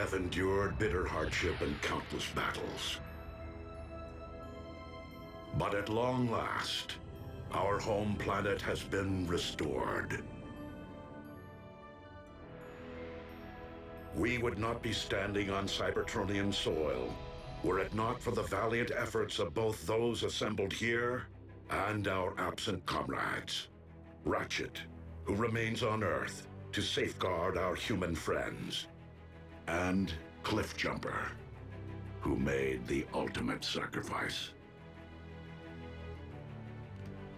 have endured bitter hardship and countless battles. But at long last, our home planet has been restored. We would not be standing on Cybertronian soil were it not for the valiant efforts of both those assembled here and our absent comrades. Ratchet, who remains on Earth to safeguard our human friends, and Cliffjumper, who made the ultimate sacrifice.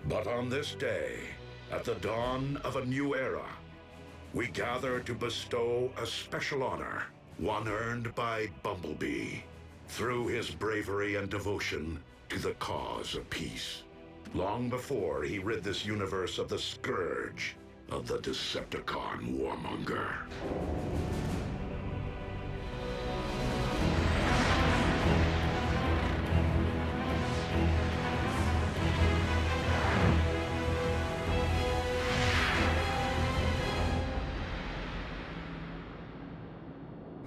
But on this day, at the dawn of a new era, we gather to bestow a special honor, one earned by Bumblebee, through his bravery and devotion to the cause of peace, long before he rid this universe of the scourge of the Decepticon warmonger.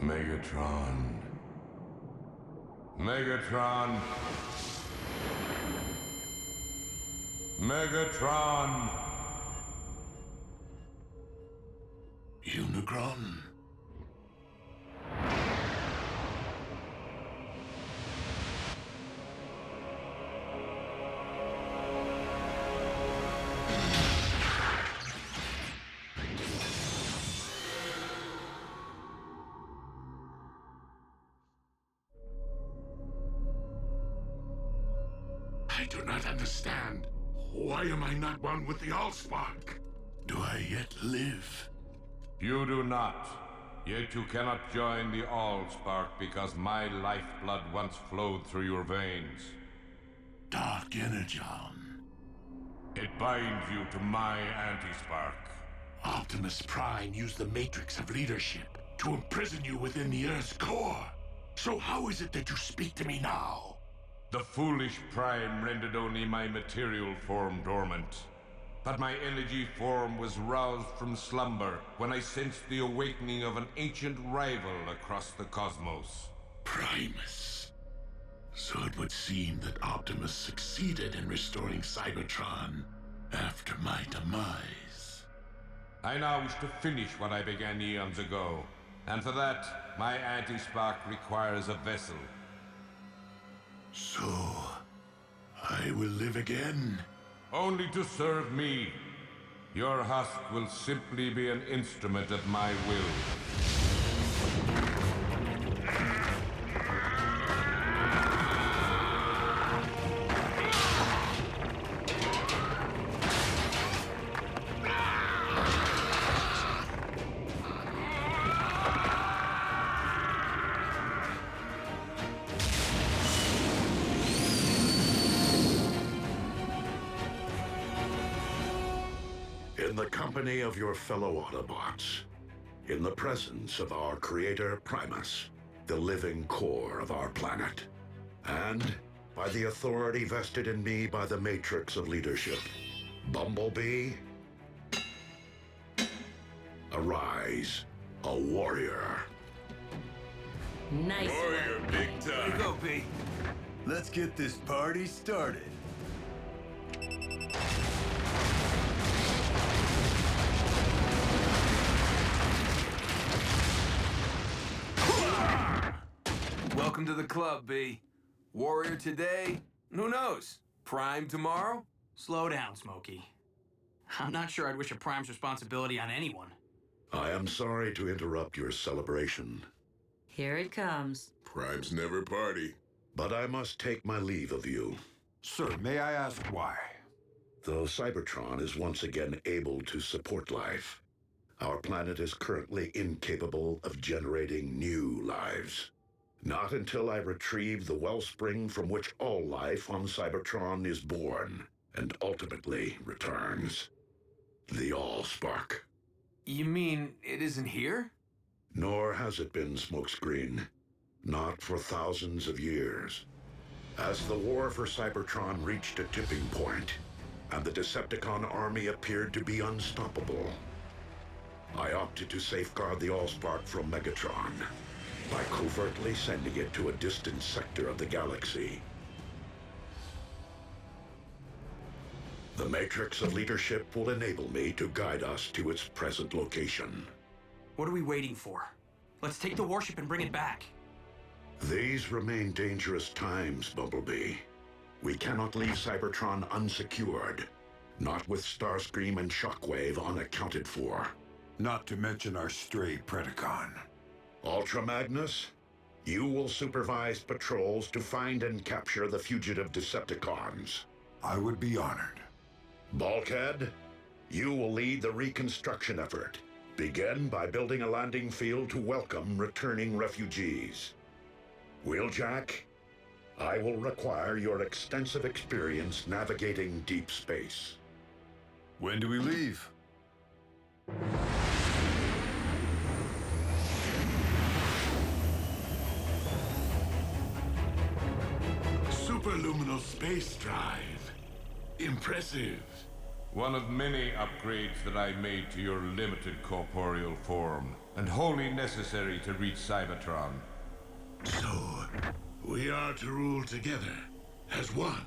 Megatron. Megatron. Megatron. Unicron? I do not understand. Why am I not one with the Allspark? Do I yet live? You do not. Yet you cannot join the Allspark because my lifeblood once flowed through your veins. Dark Energon. It binds you to my anti-spark. Optimus Prime used the Matrix of leadership to imprison you within the Earth's core. So how is it that you speak to me now? The foolish Prime rendered only my material form dormant. But my energy form was roused from slumber when I sensed the awakening of an ancient rival across the cosmos. Primus. So it would seem that Optimus succeeded in restoring Cybertron after my demise. I now wish to finish what I began eons ago, and for that, my anti-spark requires a vessel. So, I will live again? Only to serve me. Your husk will simply be an instrument at my will. In the company of your fellow Autobots, in the presence of our creator Primus, the living core of our planet, and by the authority vested in me by the Matrix of Leadership, Bumblebee, arise, a warrior. Nice. Warrior, big Here you time. go, B. Let's get this party started. Welcome to the club, B. Warrior today, who knows? Prime tomorrow? Slow down, Smokey. I'm not sure I'd wish a Prime's responsibility on anyone. I am sorry to interrupt your celebration, Here it comes. Primes never party. but I must take my leave of you. Sir, may I ask why? Though Cybertron is once again able to support life, our planet is currently incapable of generating new lives. Not until I retrieve the wellspring from which all life on Cybertron is born and ultimately returns. The Allspark. You mean it isn't here? Nor has it been, Smokescreen. Not for thousands of years. As the war for Cybertron reached a tipping point, and the Decepticon army appeared to be unstoppable, I opted to safeguard the Allspark from Megatron. by covertly sending it to a distant sector of the galaxy. The matrix of leadership will enable me to guide us to its present location. What are we waiting for? Let's take the warship and bring it back. These remain dangerous times, Bumblebee. We cannot leave Cybertron unsecured, not with Starscream and Shockwave unaccounted for. Not to mention our stray Predacon. Ultra Magnus, you will supervise patrols to find and capture the fugitive Decepticons. I would be honored. Bulkhead, you will lead the reconstruction effort. Begin by building a landing field to welcome returning refugees. Wheeljack, I will require your extensive experience navigating deep space. When do we leave? Superluminal space drive. Impressive. One of many upgrades that I made to your limited corporeal form, and wholly necessary to reach Cybertron. So, we are to rule together as one.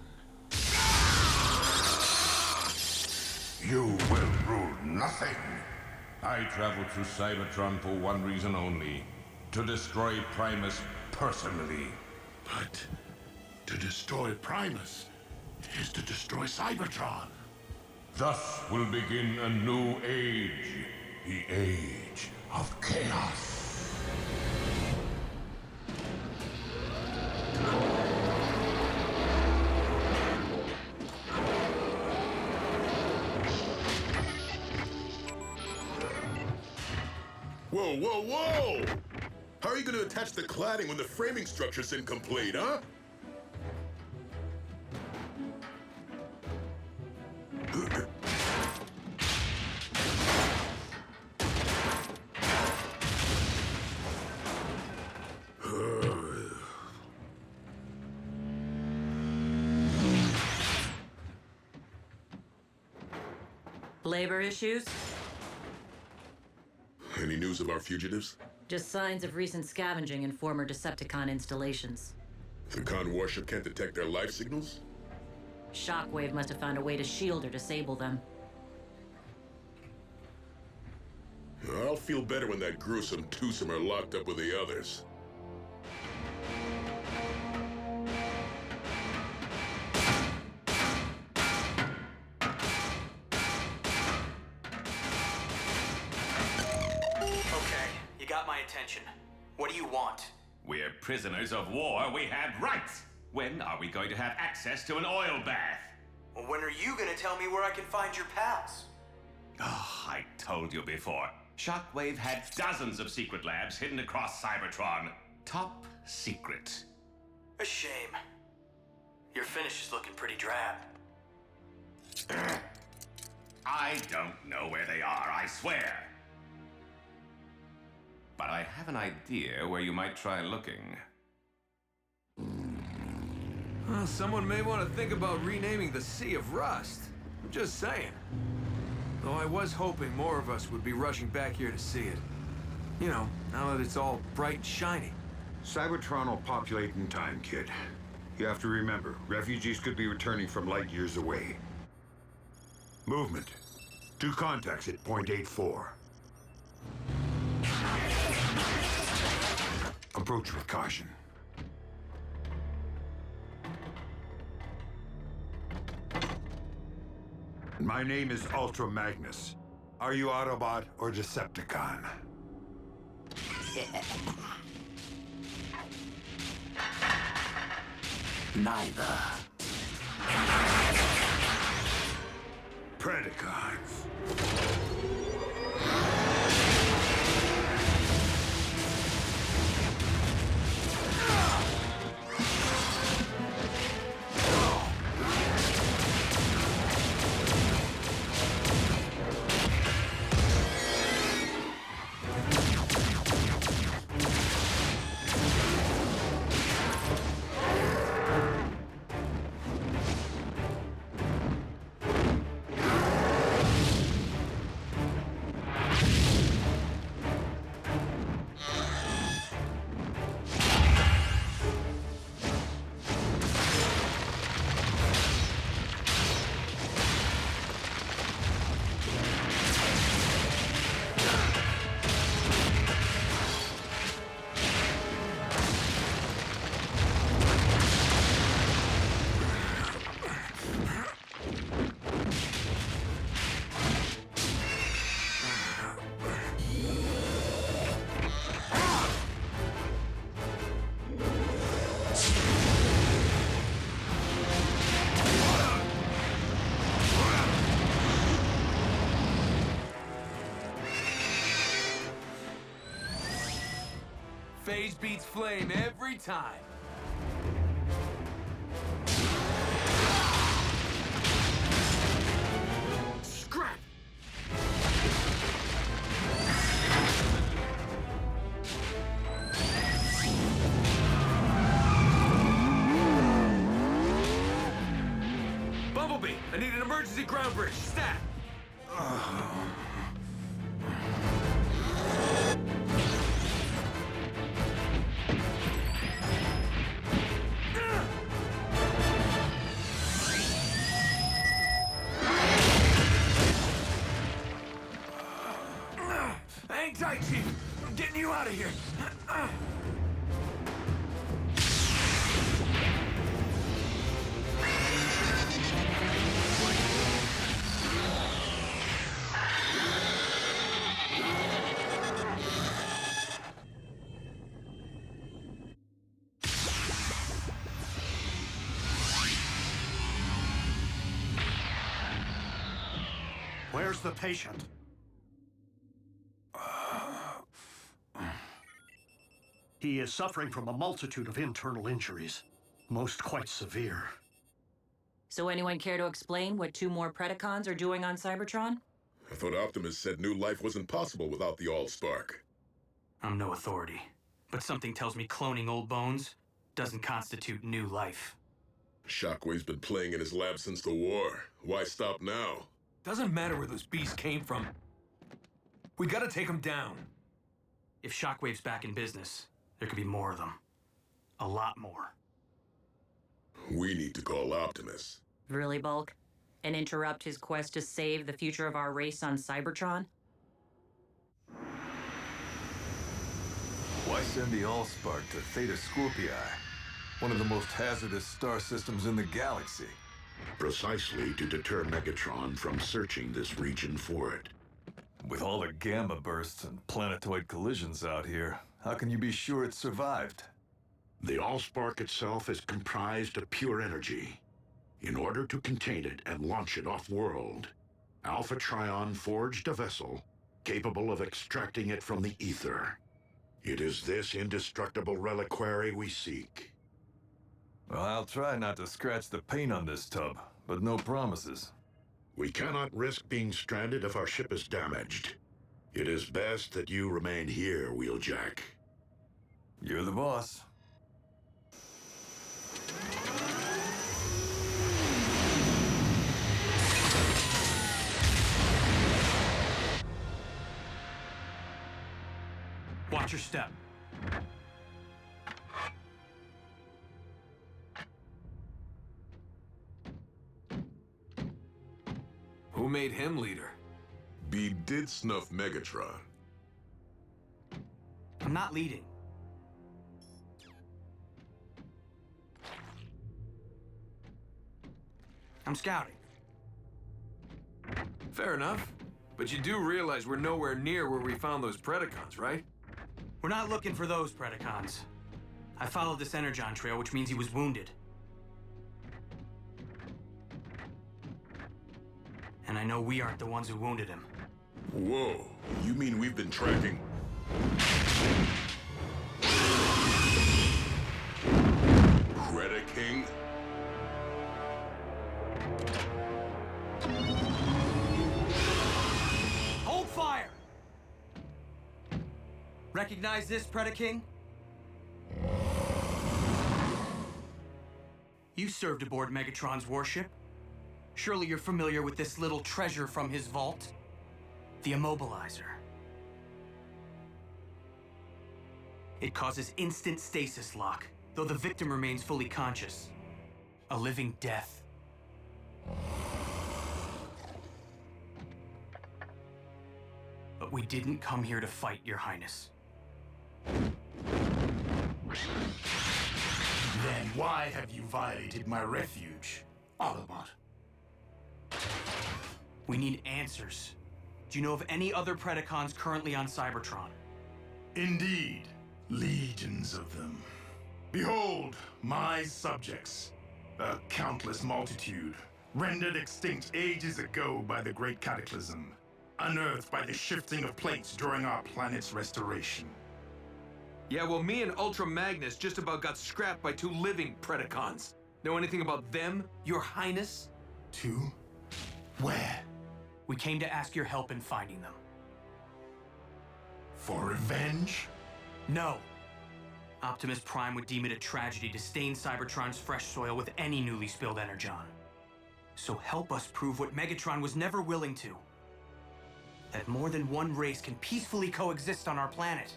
You will rule nothing. I traveled through Cybertron for one reason only: to destroy Primus personally. But to destroy Primus is to destroy Cybertron. Thus will begin a new age, the age of chaos. Whoa, whoa, whoa! How are you going to attach the cladding when the framing structure's incomplete, huh? Labor issues? Any news of our fugitives? Just signs of recent scavenging in former Decepticon installations. The Con warship can't detect their life signals? Shockwave must have found a way to shield or disable them. I'll feel better when that gruesome twosome are locked up with the others. Okay, you got my attention. What do you want? We're prisoners of war. We have rights. When are we going to have access to an oil bath? Well, when are you gonna tell me where I can find your pals? Oh, I told you before. Shockwave had dozens of secret labs hidden across Cybertron. Top secret. A shame. Your finish is looking pretty drab. I don't know where they are, I swear. But I have an idea where you might try looking. Well, someone may want to think about renaming the Sea of Rust. I'm just saying. Though I was hoping more of us would be rushing back here to see it. You know, now that it's all bright and shiny. Cybertron will populate in time, kid. You have to remember, refugees could be returning from light years away. Movement. 2 contacts at point 84. Approach with caution. My name is Ultra Magnus. Are you Autobot or Decepticon? Neither. Predacons. Phase beats flame every time. Scrap! Bumblebee, I need an emergency ground bridge. Stat! Hang tight, Chief. I'm getting you out of here. Where's the patient? He is suffering from a multitude of internal injuries, most quite severe. So anyone care to explain what 2 more Predacons are doing on Cybertron? I thought Optimus said new life wasn't possible without the Allspark. I'm no authority, but something tells me cloning old bones doesn't constitute new life. Shockwave's been playing in his lab since the war. Why stop now? Doesn't matter where those beasts came from. We gotta take them down. If Shockwave's back in business, there could be more of them. A lot more. We need to call Optimus. Really, Bulk? And interrupt his quest to save the future of our race on Cybertron? Why send the Allspark to Theta Scorpii, one of the most hazardous star systems in the galaxy? Precisely to deter Megatron from searching this region for it. With all the gamma bursts and planetoid collisions out here, how can you be sure it survived? The Allspark itself is comprised of pure energy. In order to contain it and launch it off-world, Alpha Trion forged a vessel capable of extracting it from the ether. It is this indestructible reliquary we seek. Well, I'll try not to scratch the paint on this tub, but no promises. We cannot risk being stranded if our ship is damaged. It is best that you remain here, Wheeljack. You're the boss. Watch your step. Who made him leader? B did snuff Megatron. I'm not leading. I'm scouting. Fair enough. But you do realize we're nowhere near where we found those Predacons, right? We're not looking for those Predacons. I followed this Energon trail, which means he was wounded. And I know we aren't the ones who wounded him. Whoa, you mean we've been tracking... Predaking? Hold fire! Recognize this, Predaking? You served aboard Megatron's warship. Surely you're familiar with this little treasure from his vault? The Immobilizer. It causes instant stasis lock, though the victim remains fully conscious. A living death. But we didn't come here to fight, Your Highness. Then why have you violated my refuge, Autobot? We need answers. Do you know of any other Predacons currently on Cybertron? Indeed, legions of them. Behold, my subjects, a countless multitude, rendered extinct ages ago by the Great Cataclysm, unearthed by the shifting of plates during our planet's restoration. Yeah, well, me and Ultra Magnus just about got scrapped by 2 living Predacons. Know anything about them, Your Highness? 2? Where? We came to ask your help in finding them. For revenge? No. Optimus Prime would deem it a tragedy to stain Cybertron's fresh soil with any newly spilled energon. So help us prove what Megatron was never willing to. That more than one race can peacefully coexist on our planet.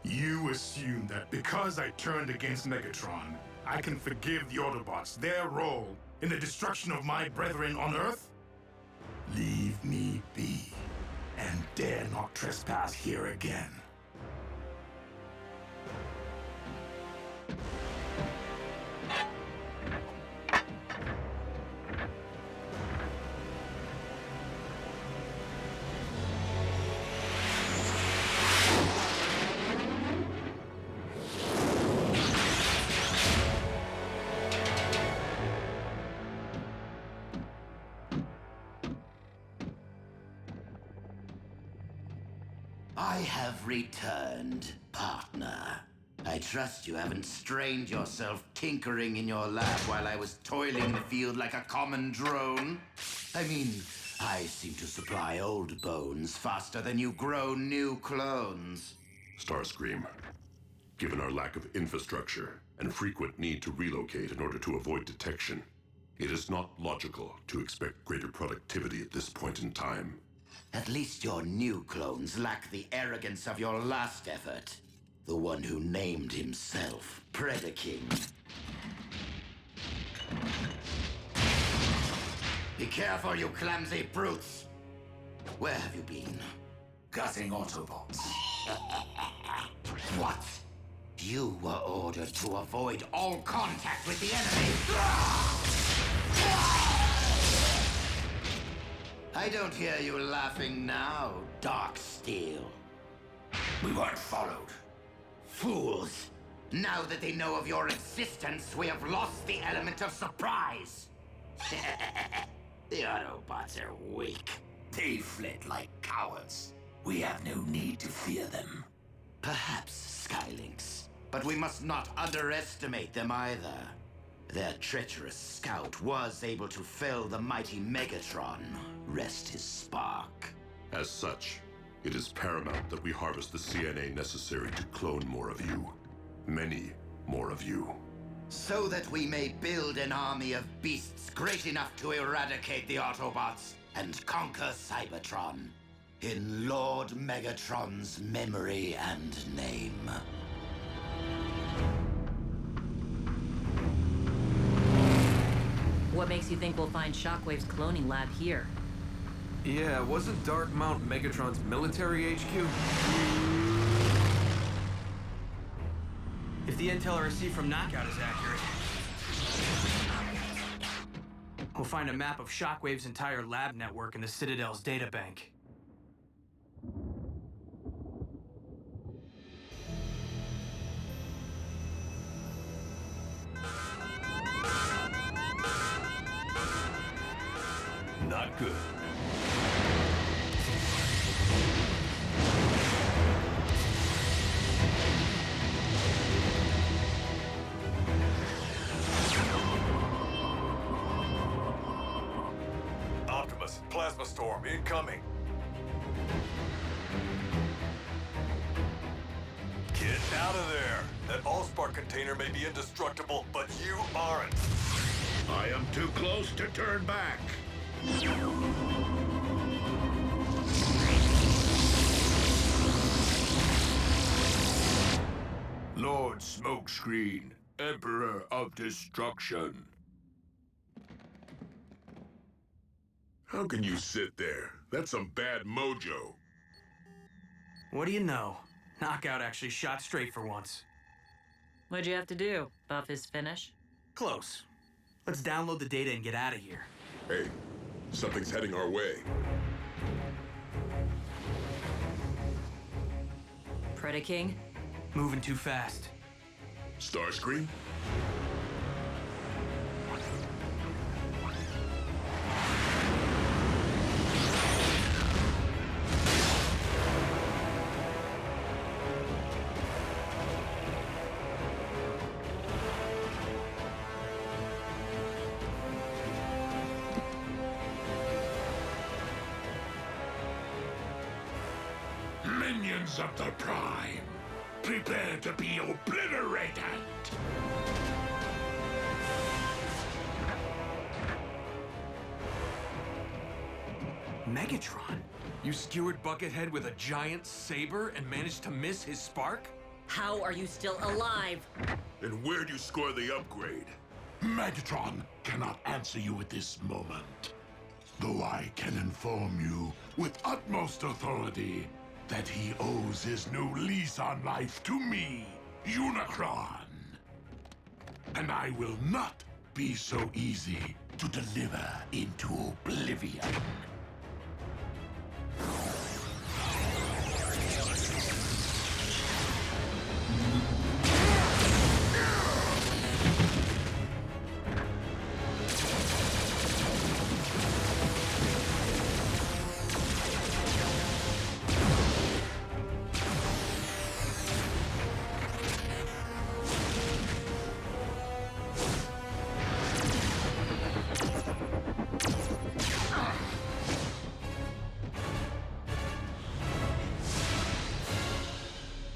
You assume that because I turned against Megatron, I can forgive the Autobots their role in the destruction of my brethren on Earth? Leave me be, and dare not trespass here again. I have returned, partner. I trust you haven't strained yourself tinkering in your lab while I was toiling in the field like a common drone. I mean, I seem to supply old bones faster than you grow new clones. Starscream, given our lack of infrastructure and frequent need to relocate in order to avoid detection, it is not logical to expect greater productivity at this point in time. At least your new clones lack the arrogance of your last effort. The one who named himself Predacons. Be careful, you clumsy brutes! Where have you been? Gutting Autobots. What? You were ordered to avoid all contact with the enemy! I don't hear you laughing now, Darksteel. We weren't followed. Fools! Now that they know of your existence, we have lost the element of surprise. The Autobots are weak. They fled like cowards. We have no need to fear them. Perhaps, Skylinks. But we must not underestimate them either. Their treacherous scout was able to fell the mighty Megatron. Rest his spark. As such, it is paramount that we harvest the CNA necessary to clone more of you. Many more of you. So that we may build an army of beasts great enough to eradicate the Autobots and conquer Cybertron. In Lord Megatron's memory and name. What makes you think we'll find Shockwave's cloning lab here? Yeah, wasn't Dark Mount Megatron's military HQ? If the intel I received from Knockout is accurate, we'll find a map of Shockwave's entire lab network in the Citadel's databank. Not good. Optimus, plasma storm incoming. Get out of there. That Allspark container may be indestructible, but you aren't. I am too close to turn back. Lord Smokescreen, Emperor of Destruction. How can you sit there? That's some bad mojo. What do you know? Knockout actually shot straight for once. What'd you have to do? Buff his finish? Close. Let's download the data and get out of here. Hey, something's heading our way. Predaking? Moving too fast. Starscream? Sons of the Prime, prepare to be obliterated! Megatron? You skewered Buckethead with a giant saber and managed to miss his spark? How are you still alive? And where'd you score the upgrade? Megatron cannot answer you at this moment. Though I can inform you with utmost authority that he owes his new lease on life to me, Unicron. And I will not be so easy to deliver into oblivion.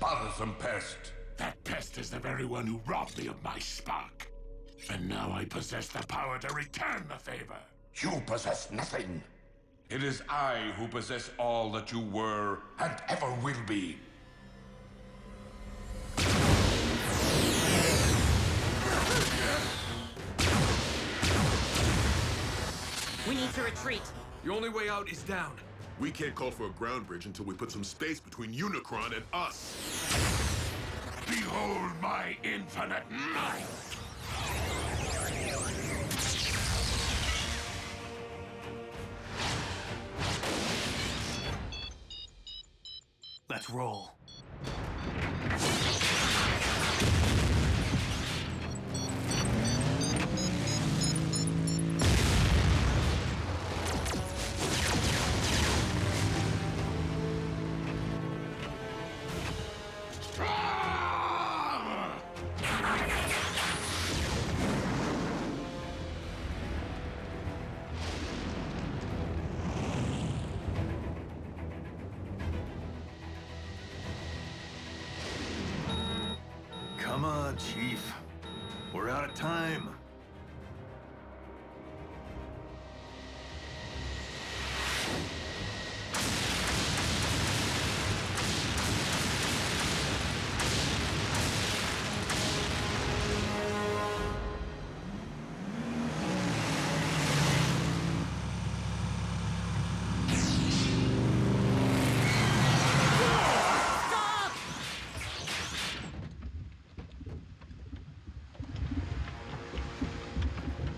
Bothersome pest. That pest is the very one who robbed me of my spark. And now I possess the power to return the favor. You possess nothing. It is I who possess all that you were And ever will be. We need to retreat. The only way out is down. We can't call for a ground bridge until we put some space between Unicron and us. Behold my infinite might! Let's roll. Come on, Chief. We're out of time.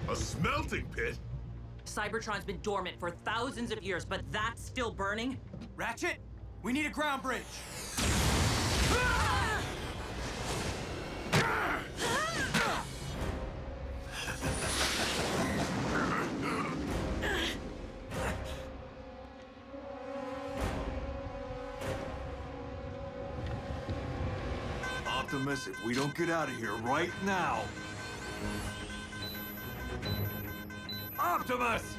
A smelting pit? Cybertron's been dormant for thousands of years, but that's still burning? Ratchet, we need a ground bridge. Optimus, if we don't get out of here right now... Optimus!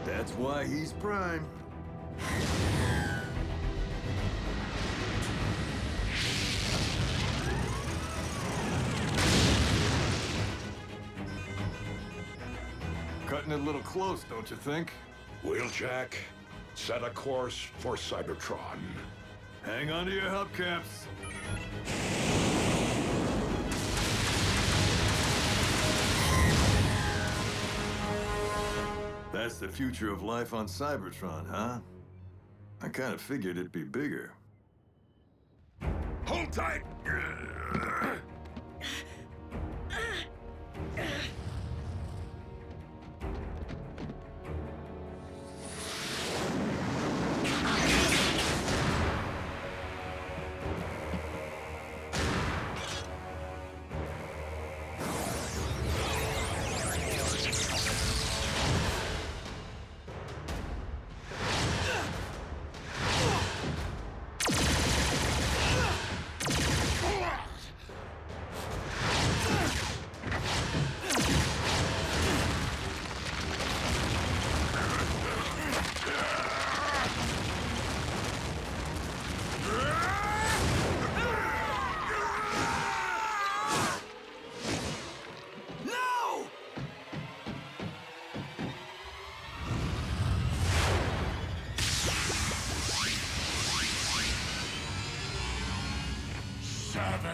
That's why he's Prime. Cutting it a little close, don't you think? Wheeljack, set a course for Cybertron. Hang on to your hubcaps. That's the future of life on Cybertron, huh? I kind of figured it'd be bigger. Hold tight!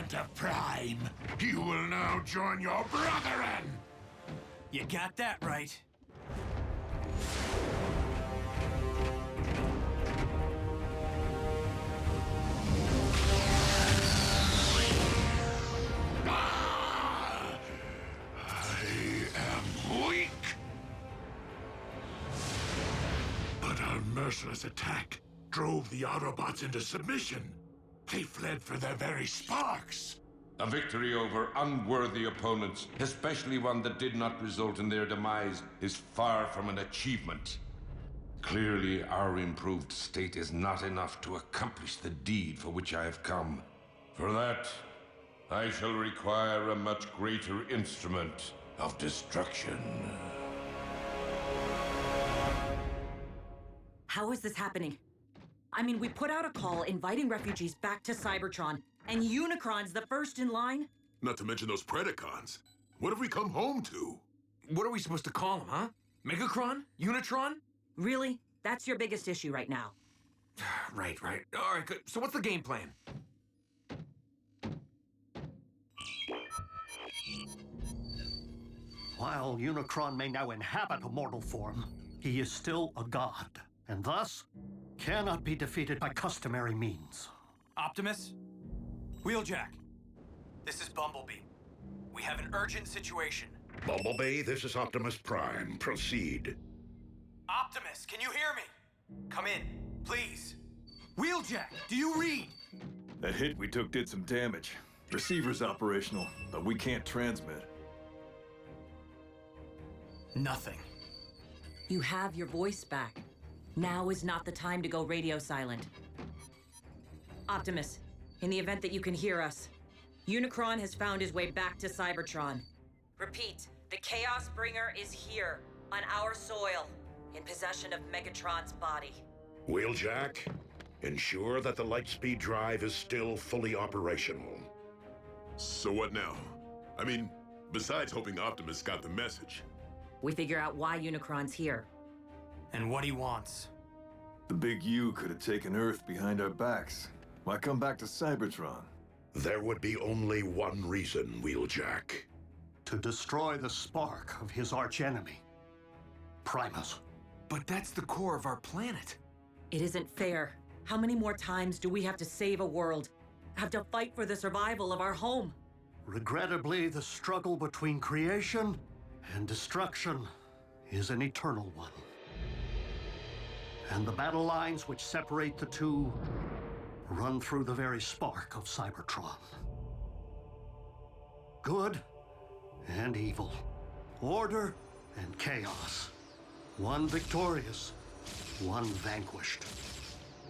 servant of Prime, you will now join your brethren! You got that right. I am weak! But our merciless attack drove the Autobots into submission. They fled for their very sparks. A victory over unworthy opponents, especially one that did not result in their demise, is far from an achievement. Clearly, our improved state is not enough to accomplish the deed for which I have come. For that, I shall require a much greater instrument of destruction. How is this happening? I mean, we put out a call inviting refugees back to Cybertron, and Unicron's the first in line? Not to mention those Predacons. What have we come home to? What are we supposed to call them, huh? Megacron? Unitron? Really? That's your biggest issue right now. Right. All right, good. So what's the game plan? While Unicron may now inhabit a mortal form, he is still a god, and thus cannot be defeated by customary means. Optimus? Wheeljack. This is Bumblebee. We have an urgent situation. Bumblebee, this is Optimus Prime. Proceed. Optimus, can you hear me? Come in, please. Wheeljack, do you read? That hit we took did some damage. Receiver's operational, but we can't transmit. Nothing. You have your voice back. Now is not the time to go radio silent. Optimus, in the event that you can hear us, Unicron has found his way back to Cybertron. Repeat, the Chaos Bringer is here, on our soil, in possession of Megatron's body. Wheeljack, ensure that the Lightspeed drive is still fully operational. So what now? I mean, besides hoping Optimus got the message. We figure out why Unicron's here. And what he wants. The big U could have taken Earth behind our backs. Why come back to Cybertron? There would be only one reason, Wheeljack. To destroy the spark of his archenemy, Primus. But that's the core of our planet. It isn't fair. How many more times do we have to save a world? Have to fight for the survival of our home? Regrettably, the struggle between creation and destruction is an eternal one. And the battle lines which separate the two run through the very spark of Cybertron. Good and evil, order and chaos. One victorious, one vanquished.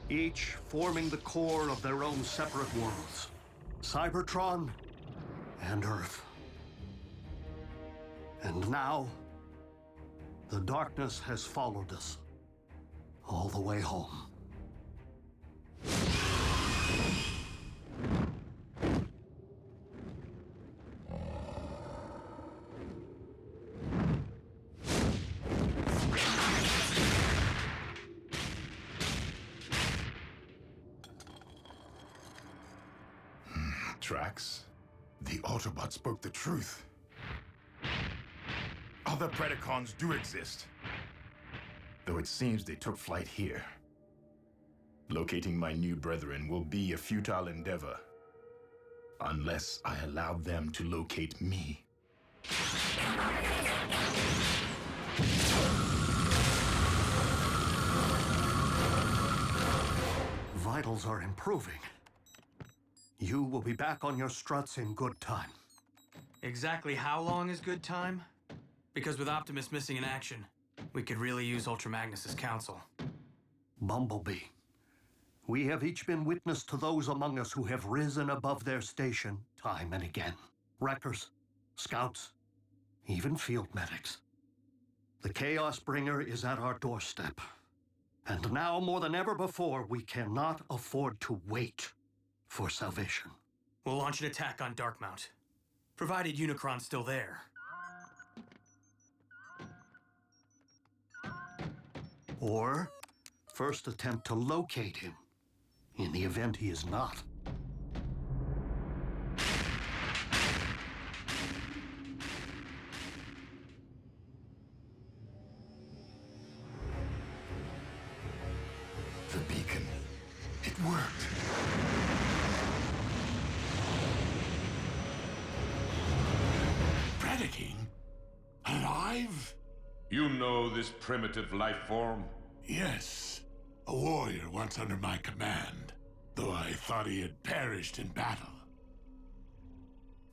Each forming the core of their own separate worlds. Cybertron and Earth. And now, the darkness has followed us all the way home. Drax, the Autobots spoke the truth. Other Predacons do exist, though it seems they took flight here. Locating my new brethren will be a futile endeavor, unless I allow them to locate me. Vitals are improving. You will be back on your struts in good time. Exactly how long is good time? Because with Optimus missing in action, we could really use Ultra Magnus's counsel. Bumblebee, we have each been witness to those among us who have risen above their station time and again. Wreckers, scouts, even field medics. The Chaos Bringer is at our doorstep. And now more than ever before, we cannot afford to wait for salvation. We'll launch an attack on Darkmount, provided Unicron's still there. Or first attempt to locate him, in the event he is not. worked. Predaking? Alive? You know this primitive life form? Yes. A warrior once under my command, though I thought he had perished in battle.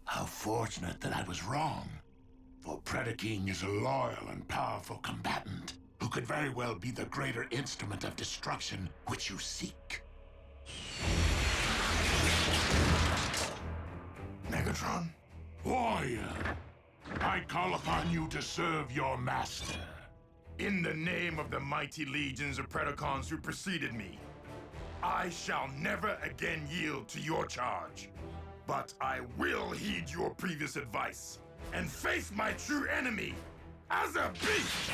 How fortunate that I was wrong, for Predaking is a loyal and powerful combatant who could very well be the greater instrument of destruction which you seek. Megatron? Warrior, I call upon you to serve your master. In the name of the mighty legions of Predacons who preceded me, I shall never again yield to your charge. But I will heed your previous advice and face my true enemy as a beast!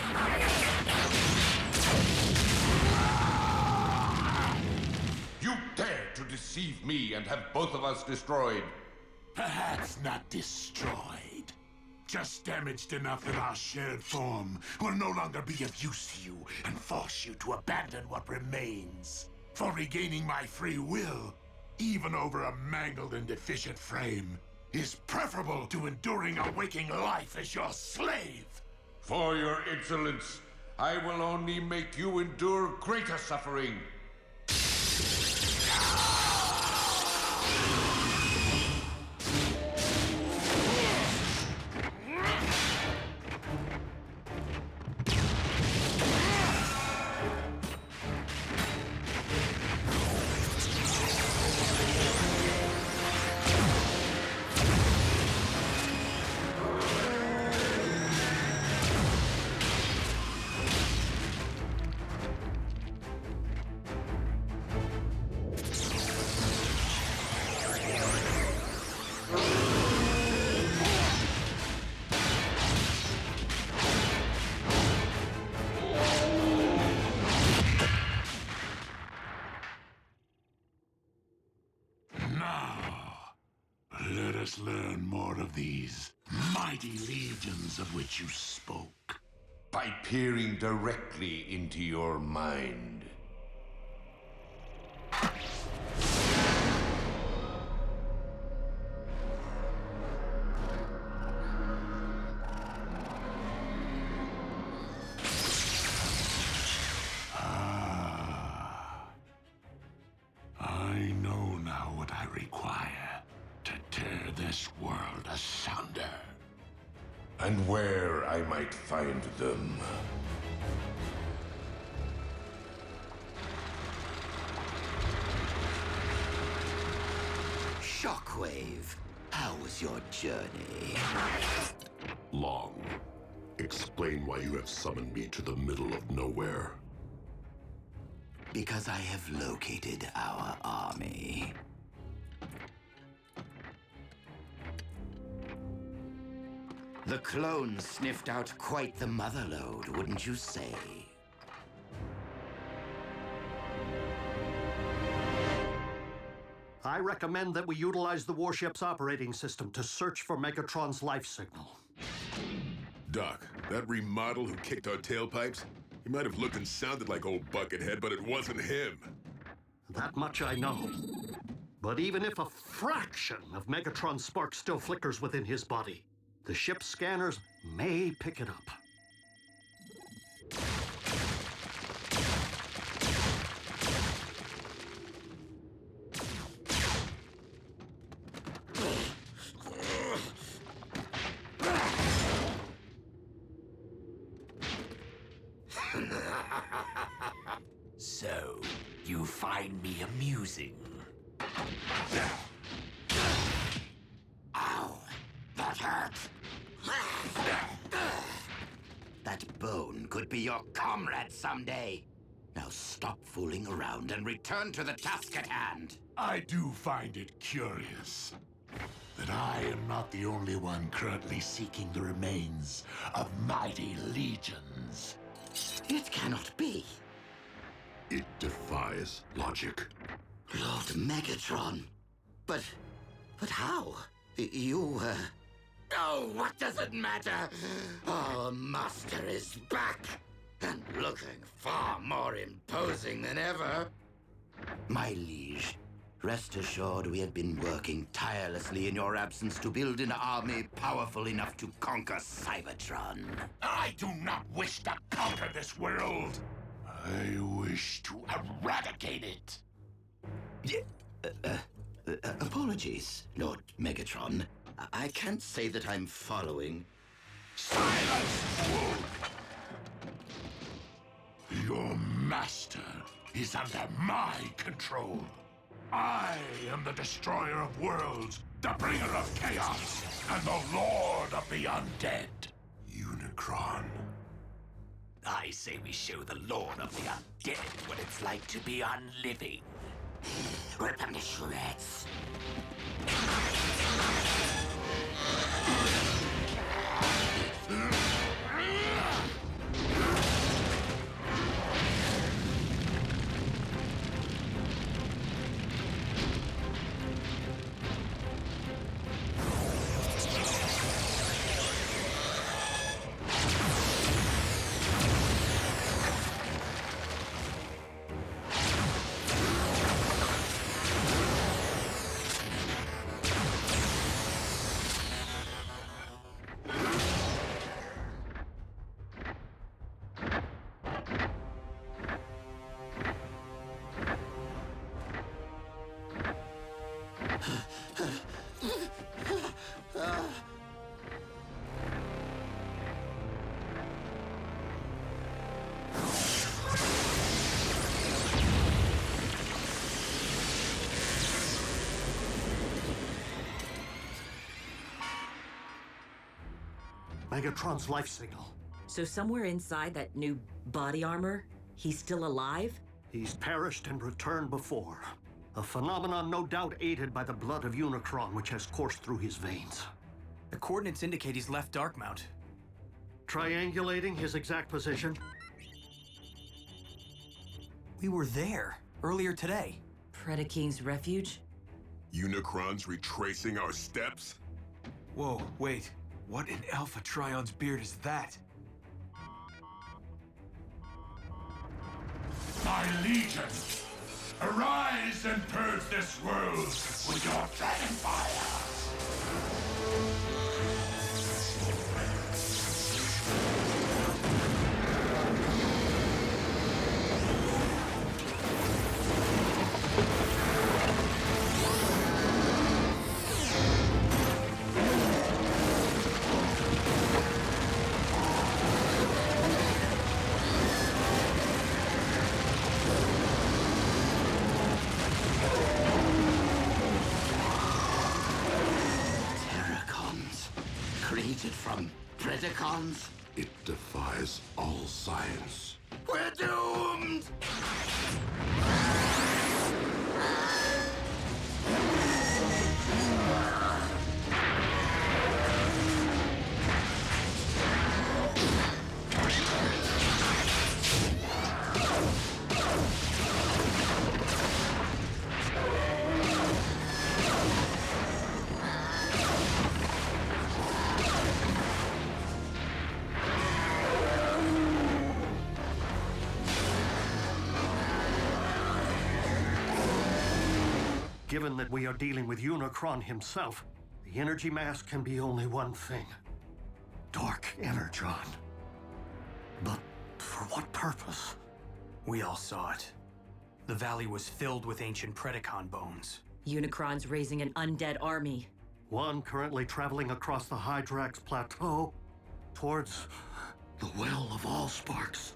You dare to deceive me and have both of us destroyed. Perhaps not destroyed. Just damaged enough that our shared form will no longer be of use to you and force you to abandon what remains. For regaining my free will, even over a mangled and deficient frame, is preferable to enduring a waking life as your slave. For your insolence, I will only make you endure greater suffering. Let us learn more of these mighty legions of which you spoke. By peering directly into your mind. I know now what I require to tear this world asunder. And where I might find them. Shockwave, how was your journey? Long. Explain why you have summoned me to the middle of nowhere. Because I have located our army. The clones sniffed out quite the motherlode, wouldn't you say? I recommend that we utilize the warship's operating system to search for Megatron's life signal. Doc, that remodel who kicked our tailpipes, he might have looked and sounded like old Buckethead, but it wasn't him. That much I know. But even if a fraction of Megatron's spark still flickers within his body, the ship's scanners may pick it up. So, you find me amusing? Ow! That hurts! That bone could be your comrade someday. Now stop fooling around and return to the task at hand. I do find it curious that I am not the only one currently seeking the remains of mighty legions. It cannot be. It defies logic. Lord Megatron. But how? You, Oh, what does it matter? Our master is back, and looking far more imposing than ever. My liege, rest assured we have been working tirelessly in your absence to build an army powerful enough to conquer Cybertron. I do not wish to conquer this world. I wish to eradicate it. Apologies, Lord Megatron. I can't say that I'm following. Silence, fool! Your master is under my control. I am the destroyer of worlds, the bringer of chaos, and the lord of the undead. Unicron. I say we show the lord of the undead what it's like to be unliving. Rip him to shreds. Megatron's life signal. So somewhere inside that new body armor, he's still alive? He's perished and returned before. A phenomenon no doubt aided by the blood of Unicron, which has coursed through his veins. The coordinates indicate he's left Darkmount. Triangulating his exact position. We were there earlier today. Predacons' refuge? Unicron's retracing our steps? Whoa, wait. What in Alpha Trion's beard is that? My legion, arise and purge this world with your dragon fire. From Predacons? It defies all science. We're doomed! Given that we are dealing with Unicron himself, the energy mass can be only one thing. Dark Energon. But for what purpose? We all saw it. The valley was filled with ancient Predacon bones. Unicron's raising an undead army. One currently traveling across the Hydrax Plateau towards the Well of Allsparks,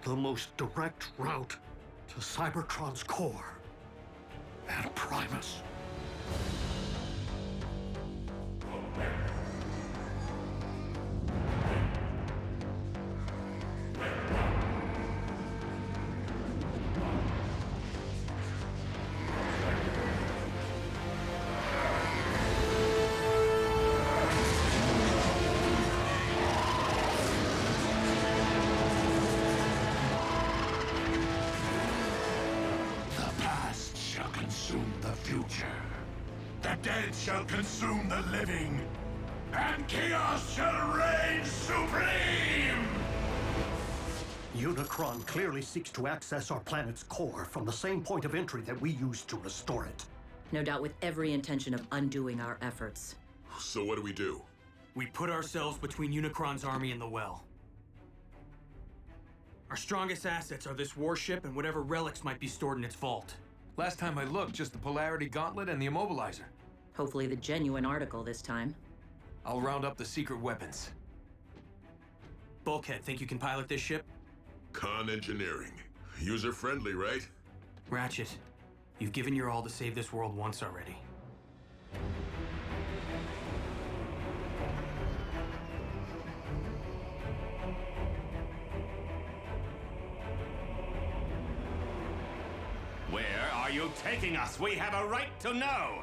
the most direct route to Cybertron's core and Primus. The dead shall consume the living, and chaos shall reign supreme! Unicron clearly seeks to access our planet's core from the same point of entry that we used to restore it. No doubt with every intention of undoing our efforts. So what do we do? We put ourselves between Unicron's army and the well. Our strongest assets are this warship and whatever relics might be stored in its vault. Last time I looked, just the Polarity Gauntlet and the Immobilizer. Hopefully the genuine article this time. I'll round up the secret weapons. Bulkhead, think you can pilot this ship? Con engineering. User-friendly, right? Ratchet, you've given your all to save this world once already. Where are you taking us? We have a right to know!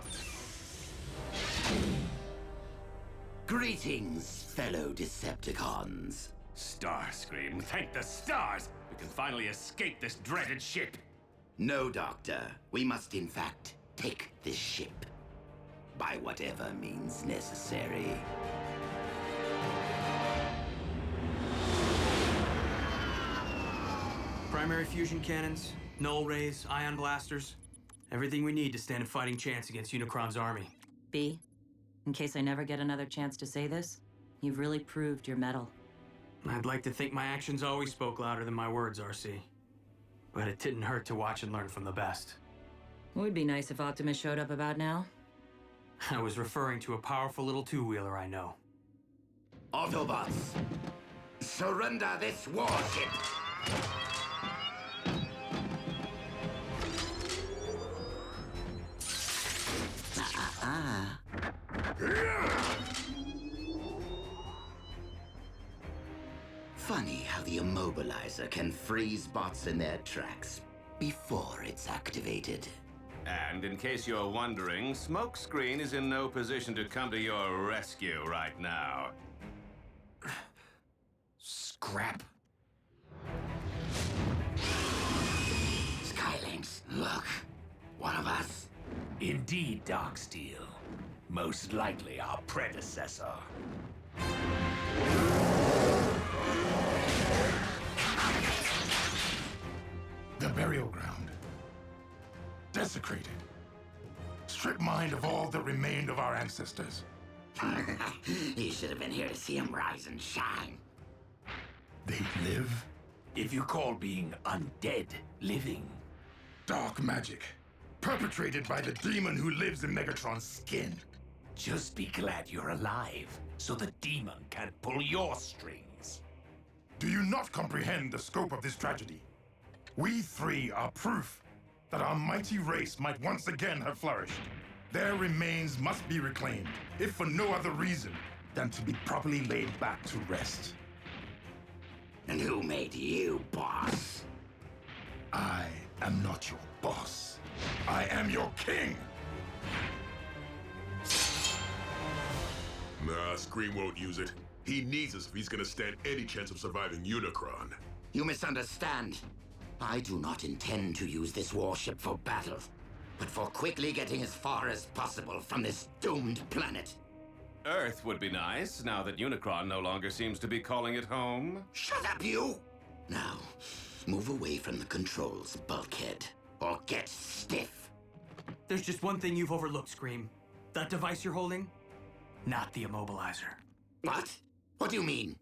Greetings, fellow Decepticons. Starscream, thank the stars! We can finally escape this dreaded ship! No, Doctor. We must, in fact, take this ship. By whatever means necessary. Primary fusion cannons, null rays, ion blasters. Everything we need to stand a fighting chance against Unicron's army. B, in case I never get another chance to say this, you've really proved your mettle. I'd like to think my actions always spoke louder than my words, RC. But it didn't hurt to watch and learn from the best. It would be nice if Optimus showed up about now. I was referring to a powerful little two-wheeler I know. Autobots, surrender this warship! Funny how the Immobilizer can freeze bots in their tracks before it's activated. And in case you're wondering, Smokescreen is in no position to come to your rescue right now. Scrap. Skylynx, look. One of us. Indeed, Darksteel. Most likely our predecessor. The burial ground. Desecrated. Stripped mined of all that remained of our ancestors. You should have been here to see him rise and shine. They live? If you call being undead living. Dark magic. Perpetrated by the demon who lives in Megatron's skin. Just be glad you're alive, so the demon can't pull your strings. Do you not comprehend the scope of this tragedy? We three are proof that our mighty race might once again have flourished. Their remains must be reclaimed, if for no other reason than to be properly laid back to rest. And who made you boss? I am not your boss. I am your king! Nah, Scream won't use it. He needs us if he's gonna stand any chance of surviving Unicron. You misunderstand. I do not intend to use this warship for battle, but for quickly getting as far as possible from this doomed planet. Earth would be nice, now that Unicron no longer seems to be calling it home. Shut up, you! Now, move away from the controls, Bulkhead, or get stiff. There's just one thing you've overlooked, Scream. That device you're holding? Not the Immobilizer. What? What do you mean?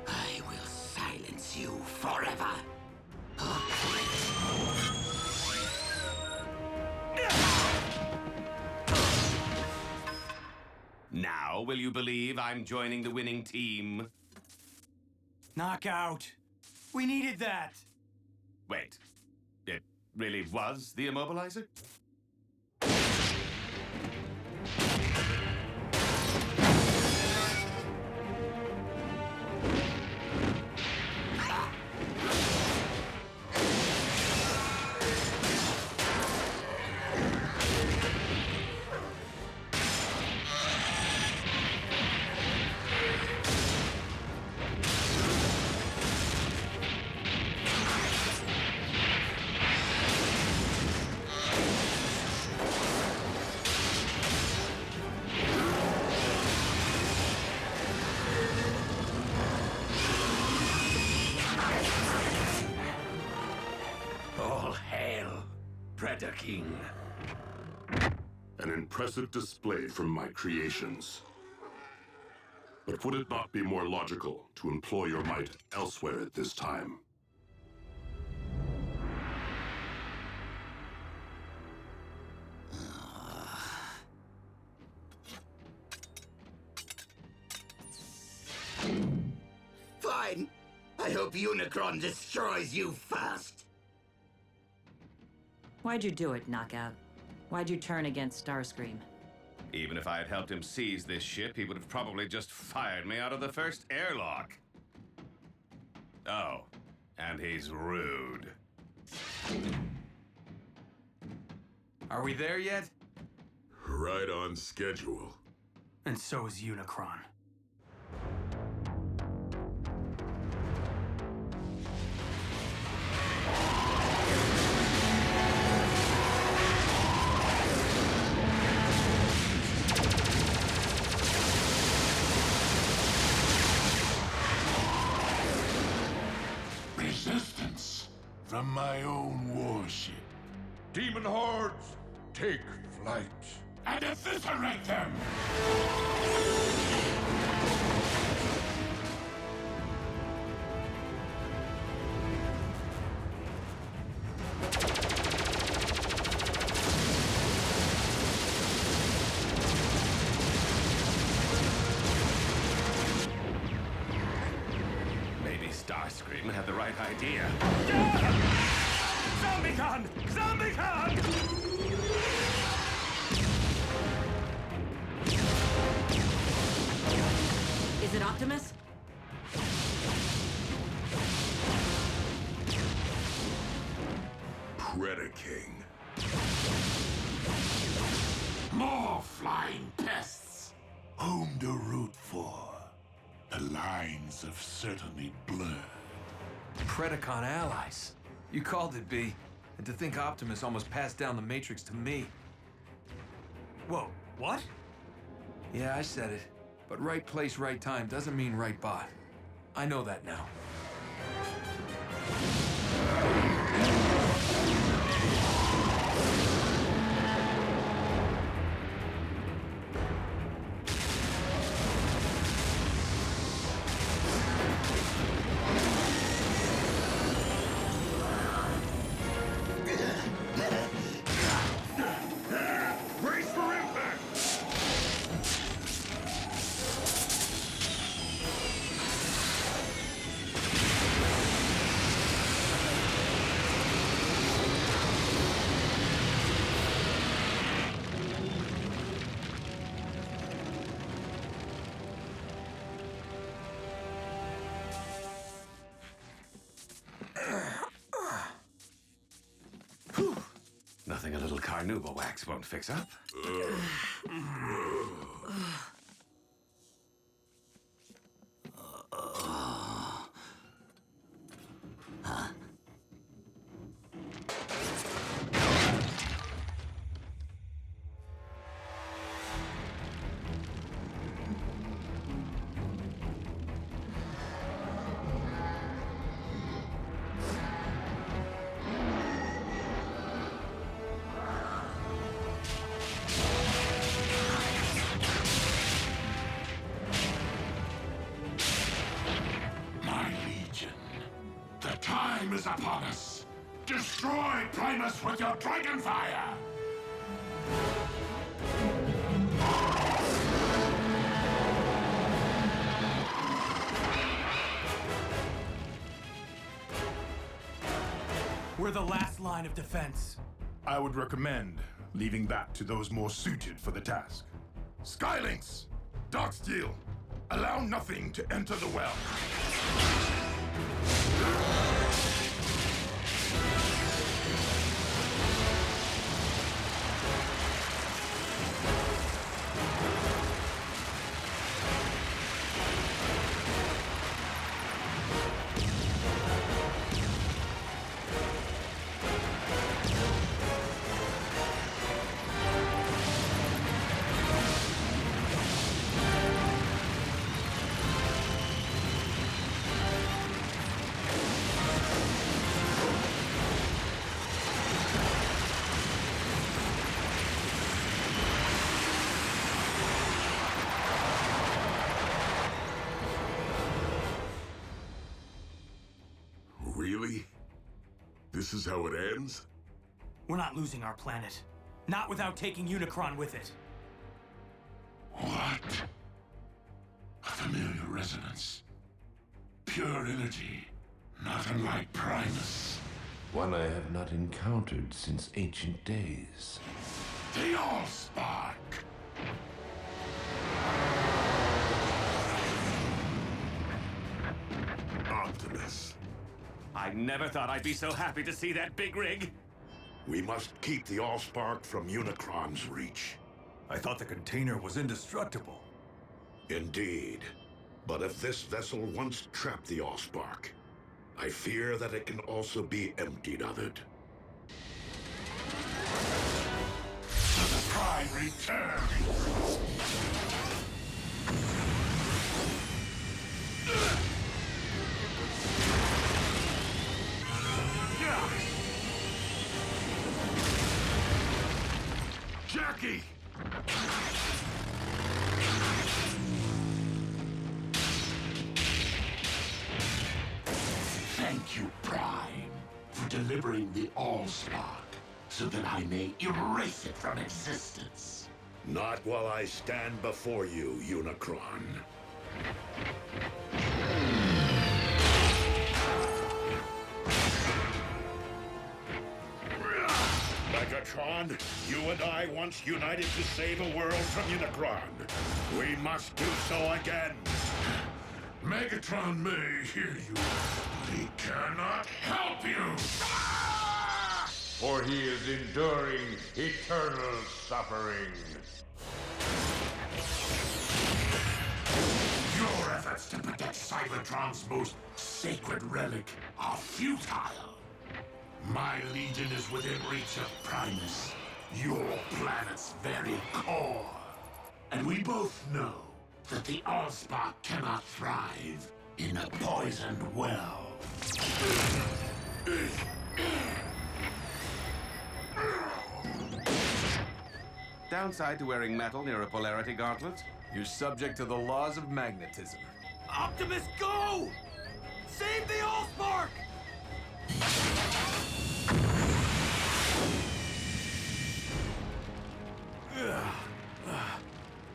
I will silence you forever. Now, will you believe I'm joining the winning team? Knockout! We needed that! Wait, it really was the Immobilizer? Predaking. An impressive display from my creations. But would it not be more logical to employ your might elsewhere at this time? Fine. I hope Unicron destroys you first. Why'd you do it, Knockout? Why'd you turn against Starscream? Even if I had helped him seize this ship, he would have probably just fired me out of the first airlock. Oh, and he's rude. Are we there yet? Right on schedule. And so is Unicron. Resistance from my own warship. Demon hordes, take flight. And eviscerate them! Maybe Starscream had the right idea. Zombicon! Zombicon! Is it Optimus? Predaking. More flying pests! Whom to root for? The lines have certainly blurred. Predacon allies. You called it, B. And to think Optimus almost passed down the Matrix to me. Whoa, what? Yeah, I said it. But right place, right time doesn't mean right bot. I know that now. Brace for impact! Nothing a little carnauba wax won't fix up. My legion, the time is upon us. Destroy Primus with your dragon fire! We're the last line of defense. I would recommend leaving that to those more suited for the task. Skylinks! Darksteel! Allow nothing to enter the well. this is how it ends? We're not losing our planet. Not without taking Unicron with it. What? A familiar resonance. Pure energy, not unlike Primus. One I have not encountered since ancient days. The Allspark! Optimus, I never thought I'd be so happy to see that big rig. we must keep the Allspark from Unicron's reach. I thought the container was indestructible. Indeed. But if this vessel once trapped the Allspark, I fear that it can also be emptied of it. The Prime returns! Jackie! Thank you, Prime, for delivering the Allspark, so that I may erase it from existence. Not while I stand before you, Unicron. Megatron, you and I once united to save a world from Unicron. We must do so again. Megatron may hear you, but he cannot help you! For he is enduring eternal suffering. Your efforts to protect Cybertron's most sacred relic are futile. My legion is within reach of Primus, your planet's very core. And we both know that the Allspark cannot thrive in a poisoned well. Downside to wearing metal near a polarity gauntlet? You're subject to the laws of magnetism. Optimus, go! Save the Allspark!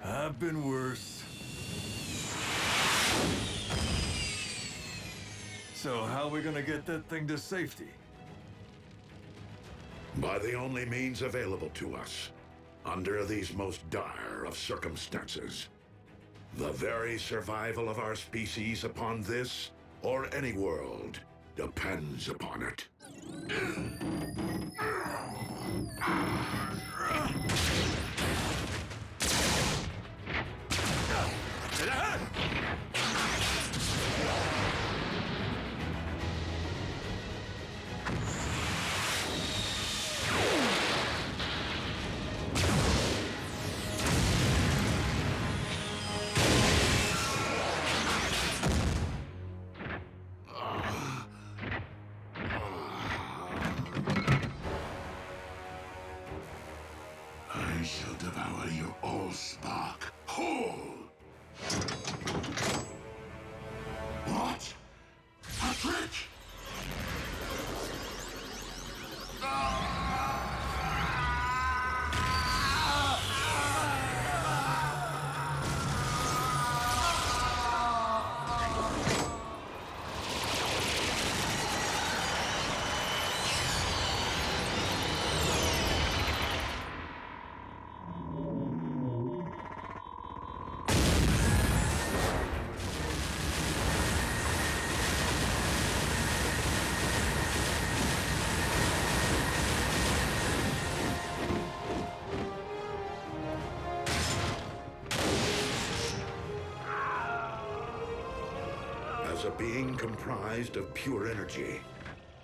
I've been worse. So how are we gonna get that thing to safety? By the only means available to us, under these most dire of circumstances. The very survival of our species upon this, or any world, depends upon it. I shall devour your Allspark whole! What? A trick? As a being comprised of pure energy,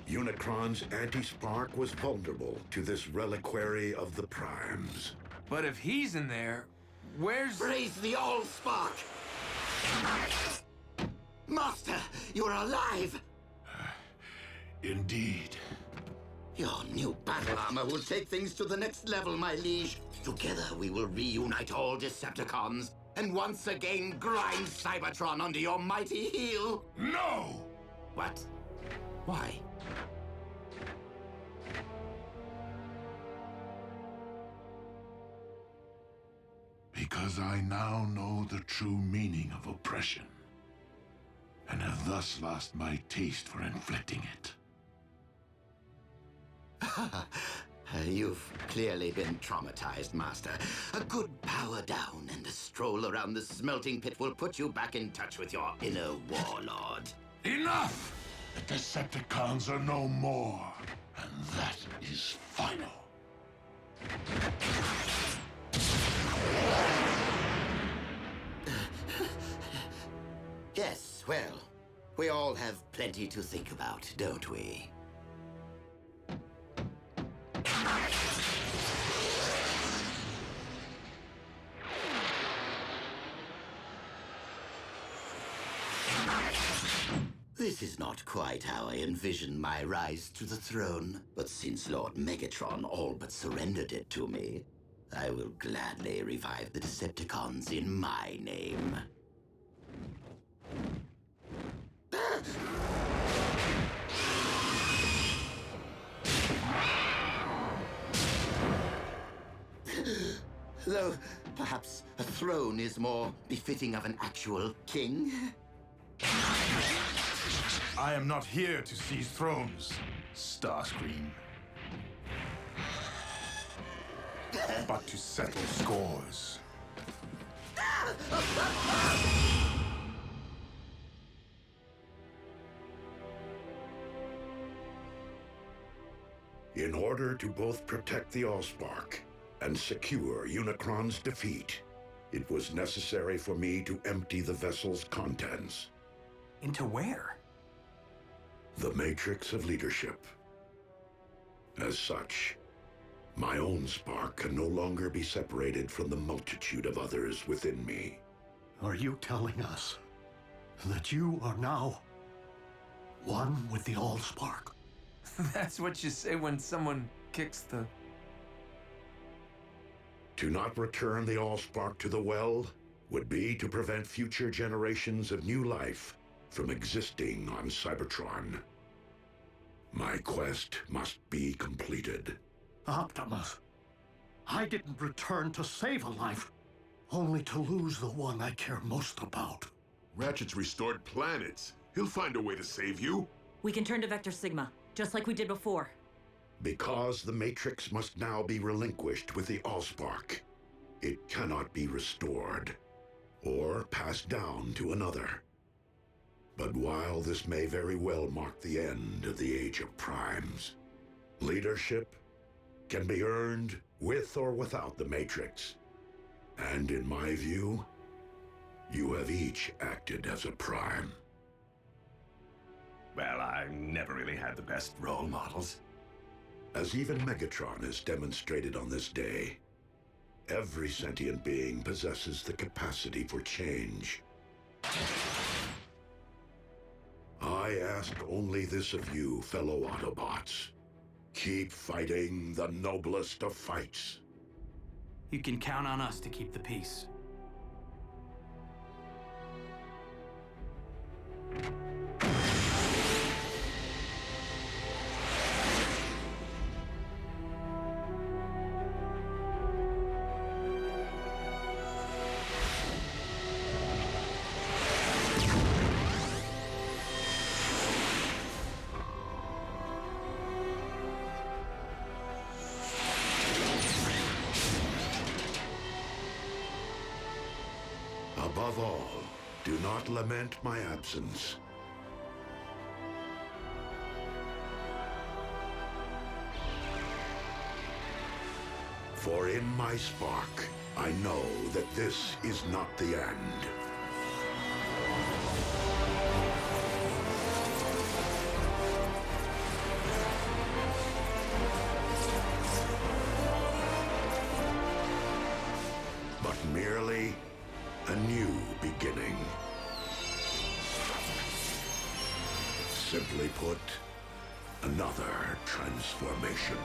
Unicron's anti-spark was vulnerable to this reliquary of the Primes. But if he's in there, where's... Raise the Allspark! Master, you're alive! Indeed. Your new battle armor will take things to the next level, my liege. Together we will reunite all Decepticons and once again grind Cybertron under your mighty heel. No! What? Why? Because I now know the true meaning of oppression, and have thus lost my taste for inflicting it. You've clearly been traumatized, Master. A good power down and a stroll around the smelting pit will put you back in touch with your inner warlord. Enough! The Decepticons are no more, and that is final. Yes, well, we all have plenty to think about, don't we? This is not quite how I envisioned my rise to the throne, but since Lord Megatron all but surrendered it to me, I will gladly revive the Decepticons in my name. Though, perhaps a throne is more befitting of an actual king. I am not here to seize thrones, Starscream. But to settle scores. In order to both protect the Allspark and secure Unicron's defeat, it was necessary for me to empty the vessel's contents. Into where? The Matrix of Leadership. As such, my own spark can no longer be separated from the multitude of others within me. Are you telling us that you are now one with the Allspark? That's what you say when someone kicks the... To not return the Allspark to the well would be to prevent future generations of new life from existing on Cybertron. My quest must be completed. Optimus, I didn't return to save a life, only to lose the one I care most about. Ratchet's restored planets. He'll find a way to save you. We can turn to Vector Sigma, just like we did before. Because the Matrix must now be relinquished with the Allspark, it cannot be restored or passed down to another. But while this may very well mark the end of the Age of Primes, leadership can be earned with or without the Matrix. And in my view, you have each acted as a Prime. Well, I never really had the best role models. As even Megatron has demonstrated on this day, every sentient being possesses the capacity for change. I ask only this of you, fellow Autobots. Keep fighting the noblest of fights. You can count on us to keep the peace. Above all, do not lament my absence. For in my spark, I know that this is not the end. But merely a new beginning. Simply put, another transformation.